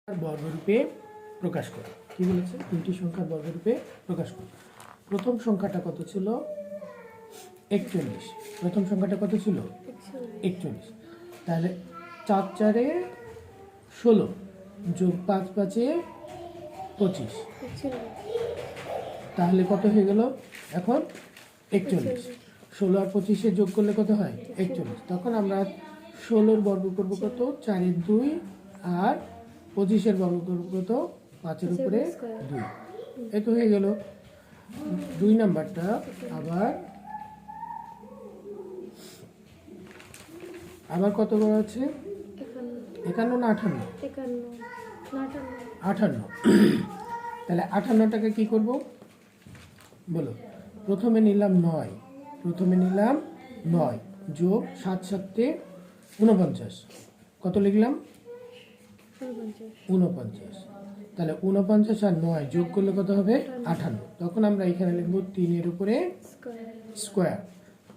বর্গরূপে প্রকাশ করো। কি বলেছে? তিনটি সংখ্যার বর্গরূপে প্রকাশ করো। প্রথম সংখ্যাটা কত ছিল? 41। প্রথম সংখ্যাটা কত ছিল? 41। তাহলে 4 4 16 যোগ 5 5 25, তাহলে কত হয়ে গেল? এখন 41। 16 আর 25 যোগ করলে কত হয়? 41। তখন আমরা 16-র বর্গ করব কত? 4-এর 2, আর 25-এর বর্গ করব কত? 5-এর উপরে 2। এই তো হয়ে গেল। 2 নাম্বারটা আবার কত করা আছে? 51 না 58? 58। তাহলে 58টাকে কি করব বলো? প্রথমে নিলাম 9, যোগ 7 7 49, কত লিখলাম? 49। তাহলে 49 আর 9 যোগ করলে কত হবে? 58। তখন আমরা এখানে লিখব 3-এর উপরে স্কোয়ার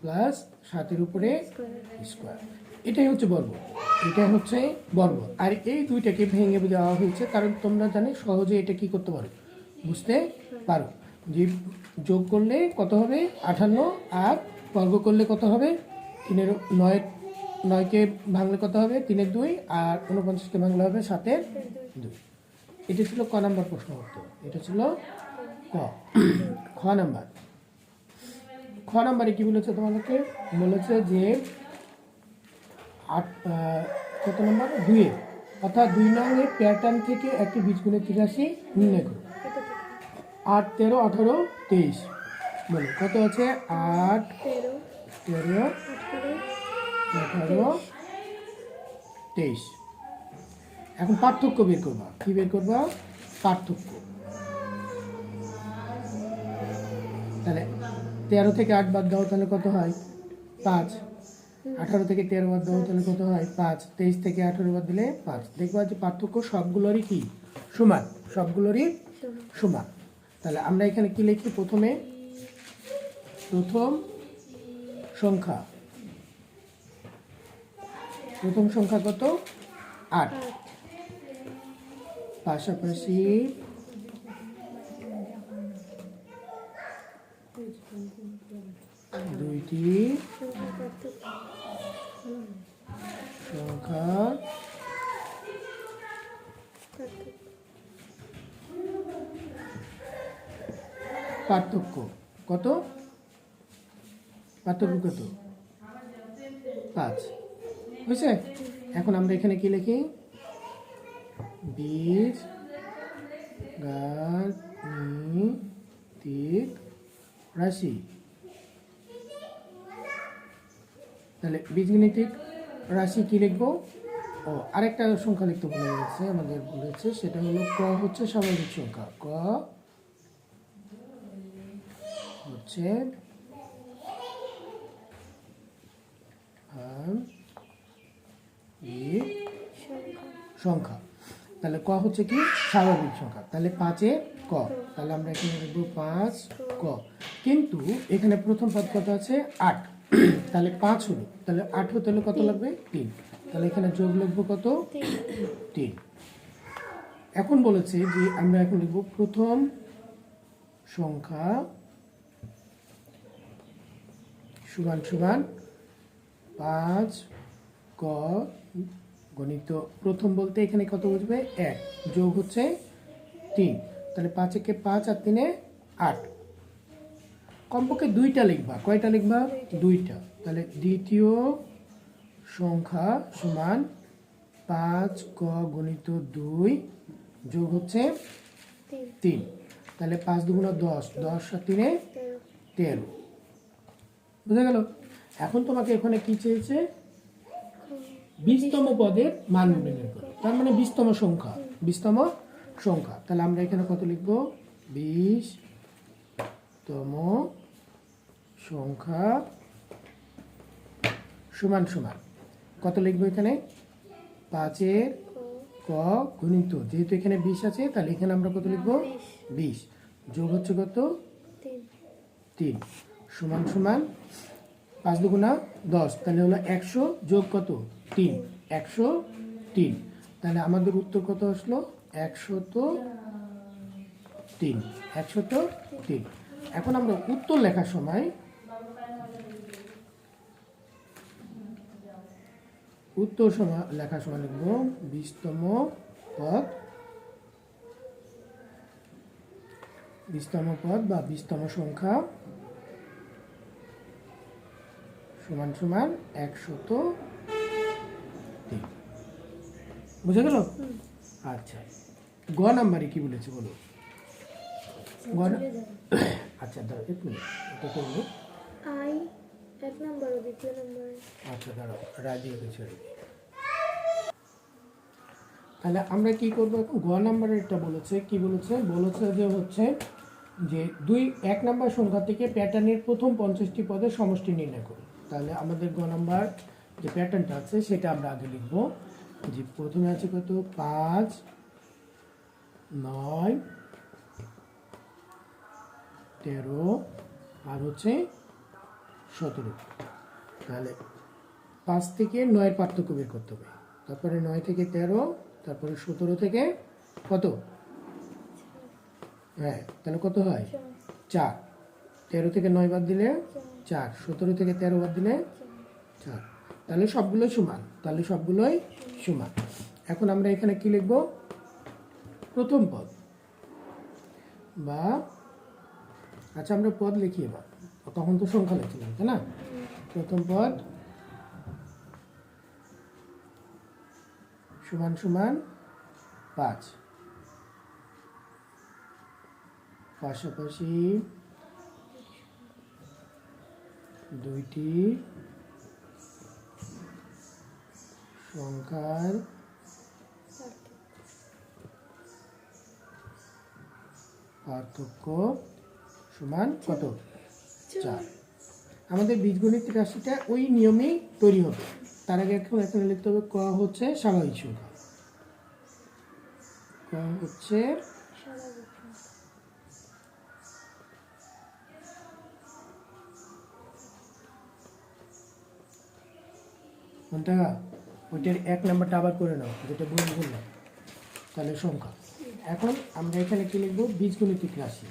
প্লাস 7-এর উপরে স্কোয়ার। এটাই হচ্ছে বর্গ, আর এই দুইটাকে ভেঙে দেওয়া হয়েছে কারণ তোমরা জানো সহজে এটা কি করতে পারো, বুঝতে পারো যে যোগ করলে কত হবে? 58, আর বর্গ করলে কত হবে? 9কে ভাঙলে কত হবে? 3-এর 2, আর 49কে ভাঙলে হবে 7-এর 2। এটা ছিল ক নাম্বার প্রশ্ন উত্তর। এটা ছিল ক। খ নাম্বারে কি বলেছে তোমাদেরকে? বলেছে যে কত নাম্বার? 2, অর্থাৎ 2 নংয়ের প্যাটার্ন থেকে একটি বীজগণিত রাশি নির্ণয় করো। 8 13 18 23 বলো কত আছে? 8 13 18 23। এখন পার্থক্য বের করবা। কি বের করবা? পার্থক্য। তাহলে 13 থেকে 8 বাদ দাও, তাহলে কত হয়? 5। 18 থেকে 13 বাদ দাও, তাহলে কত হয়? 5। 23 থেকে 18 বাদ দিলে 5। দেখবা যে পার্থক্য সবগুলোরই কি সমান, তাহলে আমরা এখানে কি লিখি? প্রথম সংখ্যা কত? 8। পাশাপাশি দুইটি সংখ্যা পার্থক্য কত? 5 হয়েছে। এখন আমরা এখানে কি লিখি? বীজগাণিতিক রাশি। তাহলে বীজগাণিতিক রাশি কি লিখবো? আরেকটা সংখ্যা লিখতে ভুলে গেছে, আমাদের বলেছে, সেটা হলো ক হচ্ছে স্বাভাবিক সংখ্যা। ক হচ্ছে সংখ্যা। তাহলে ক হচ্ছে কি? স্বাভাবিক সংখ্যা। তাহলে 5-এ ক, তাহলে আমরা এখানে লিখবো 5 ক। কিন্তু এখানে প্রথম পদ কত আছে? 8। তাহলে 5 হলো, তাহলে 8 হতে হলে কত লাগবে? 3। তাহলে এখানে যোগ লিখবো কত? 3। এখন বলেছে যে আমরা এখন লিখবো প্রথম সংখ্যা সমান সমান 5 ক গণিত প্রথম বলতে এখানে কত বুঝবে? 1 যোগ হচ্ছে 3। তাহলে 5 একে 5 আর 3-এ 8। কমপক্ষে 2টা লিখবা। কয়টা লিখবা? 2টা। তাহলে দ্বিতীয় সংখ্যা সমান 5 ক গণিত 2 যোগ হচ্ছে 3। তাহলে 5 2 10, 10 আর 3-এ 13। বুঝা গেল? এখন তোমাকে এখানে কি চেয়েছে? 20তম পদের মান নির্ণয় করো, তার মানে 20তম সংখ্যা। তাহলে আমরা এখানে কত লিখবো? 20তম সংখ্যা সমান সমান কত লিখবো? এখানে 5-এর ক গণিত, যেহেতু এখানে 20 আছে, তাহলে এখানে আমরা কত লিখবো? 20 যোগ হচ্ছে কত? 3 সমান সমান 5 2 10, তাহলে হলো 100 যোগ কত? 3, 103। তাহলে আমাদের উত্তর কত আসলো? 103। 103। এখন আমরা উত্তর লেখার সময় লেখার সময় লিখব 20তম পদ, 20তম পদ বা 20তম সংখ্যা সমান সমান 103। বুঝা গেল? আচ্ছা, গ নাম্বারে কি বলেছে বলো? গ আচ্ছা দাঁড়াও এক মিনিট, এটা করবো। আই এক নাম্বার ও দ্বিতীয় নাম্বার। আচ্ছা দাঁড়াও, রাজিয়াকে ছেড়ে দিই। তাহলে আমরা কি করবো এখন? গ নাম্বারেরটা বলেছে কি বলেছে? বলেছে যে হচ্ছে যে 1 নাম্বার সংখ্যা থেকে প্যাটার্নের প্রথম 50টি পদের সমষ্টি নির্ণয় করি। তাহলে আমাদের গ নাম্বার যে প্যাটার্নটা আছে সেটা আমরা আগে লিখব। যে প্রথমে আছে কত? 5, 9, 13 আর হচ্ছে 17। তাহলে 5 থেকে 9 পার্থক্য বের করতে হবে। তারপরে 9 থেকে 13, তারপরে 17 থেকে কত? হ্যাঁ, তাহলে কত হয়? 4। 13 থেকে 9 বাদ দিলে 4, 17 থেকে 13 বাদ দিলে 4। তাহলে সবগুলোই সমান। এখন আমরা এখানে কি লিখব? প্রথম পদ বা আচ্ছা আমরা পদ লিখি এবার, তখন তো সংখ্যা লিখছিলাম তাই না? প্রথম পদ সমান সমান 5, পাশাপাশি দুইটি সংখ্যার পার্থক্য সমান কত? 4। আমাদের বীজগণিত রাশিটা ওই নিয়মেই তৈরি হবে। তার আগে এখন এখানে লিখতে হবে ক হচ্ছে স্বাভাবিক সংখ্যা। ক হচ্ছে কোনটা? ওইটার 1 নাম্বারটা আবার করে নাও, যেটা বললাম। তাহলে সংখ্যা। এখন আমরা এখানে কি লিখবো? বীজগণিতিক রাশি।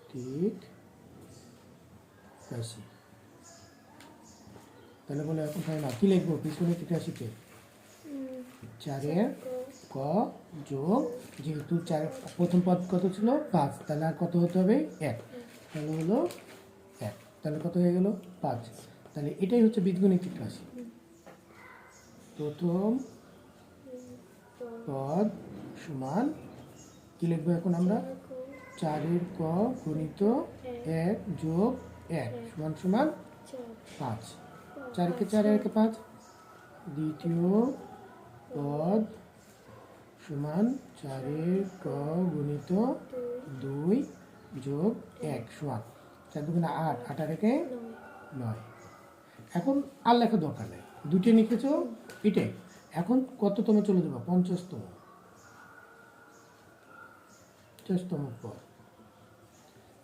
বীজগণিতিক রাশি। তাহলে বলে এখন তাই না, কি লিখবো বীজগণিতিক রাশিতে? 4 ক যোগ, যেহেতু 4 প্রথম পদ কত ছিল? 5, তাহলে আর কত হতে হবে? 1। তাহলে হলো 1, তাহলে কত হয়ে গেল? 5। তাহলে এটাই হচ্ছে বীজগণিতিক রাশি। প্রথম পদ সমান কি লিখবো এখন আমরা? 4 ক গুণিত 1 যোগ 1 সমান সমান 5। 4 কে 4, 1 কে 5। দ্বিতীয় পদ সমান 4 ক গুণিত 2 যোগ 1 সমান 4 দুগুণে 8, 8 আর 1 9। এখন আর লেখা দরকার নেই, দুটো লিখেছো এটাই। এখন কততম চলে যাবো? 50তম পদ।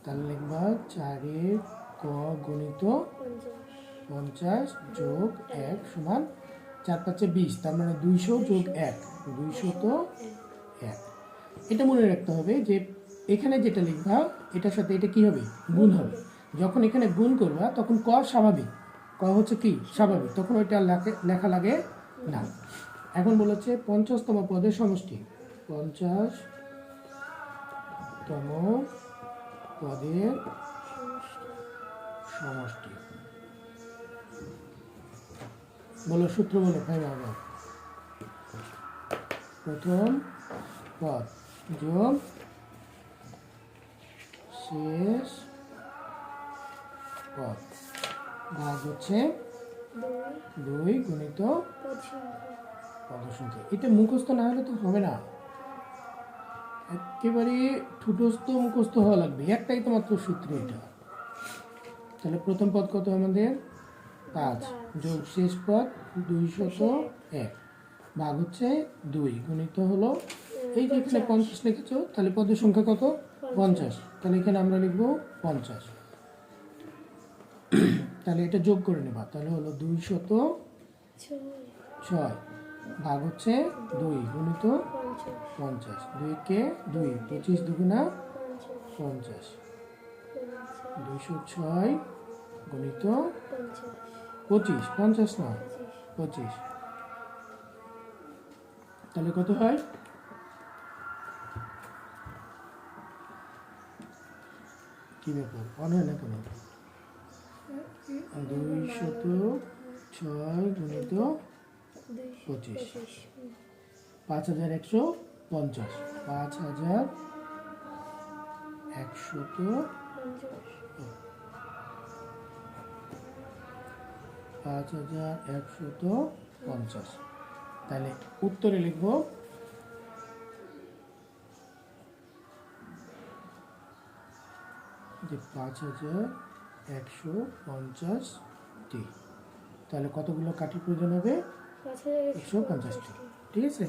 তাহলে লিখবা 4 ক গুণিত 50 যোগ 1 সমান 4 5 20, তার মানে 200 যোগ 1 201। এটা মনে রাখতে হবে যে এখানে যেটা লিখবা এটার সাথে এটা কি হবে? গুণ হবে। যখন এখানে গুণ করবা তখন ক স্বাভাবিক, ক হচ্ছে কি স্বাভাবিক, তখন ওইটা লেখা লাগে না। এখন বলেছে 50তম পদের সমষ্টি। 50তম পদের সমষ্টি। বলো সূত্র বলো ভাই বাবা। প্রথম পদ যোগ শেষ পদ ভাগ হচ্ছে 2 গুণিত পদ সংখ্যা। এটা মুখস্থ না হলে তো হবে না, একেবারে ঠুটস্থ মুখস্থ হওয়া লাগবে। একটাই তো মাত্র সূত্র এটা। তাহলে প্রথম পদ কত আমাদের? 5 যোগ শেষ পদ 201 ভাগ হচ্ছে 2 গুণিত হলো এই যে এখানে 50 লিখেছো, তাহলে পদের সংখ্যা কত? 50। তাহলে এখানে আমরা লিখবো 50। তাহলে এটা যোগ করে নেবা, তাহলে হলো 206 ছয় ভাগ হচ্ছে 2 গুণিত পঞ্চাশ 50, 2 কে 2, 25 দুগুণা পঞ্চাশ 50, 206 গুণিত পঞ্চাশ 25, 50 না পঁচিশ 25, তাহলে কত হয়? কি ব্যাপার মনে হয় না কেন? 206 গুণিত 25, 5150, 5150, তাহলে উত্তরে লিখব যে 5150টি। তাহলে কতগুলো কাঠির প্রয়োজন হবে? 150টি। ঠিক আছে।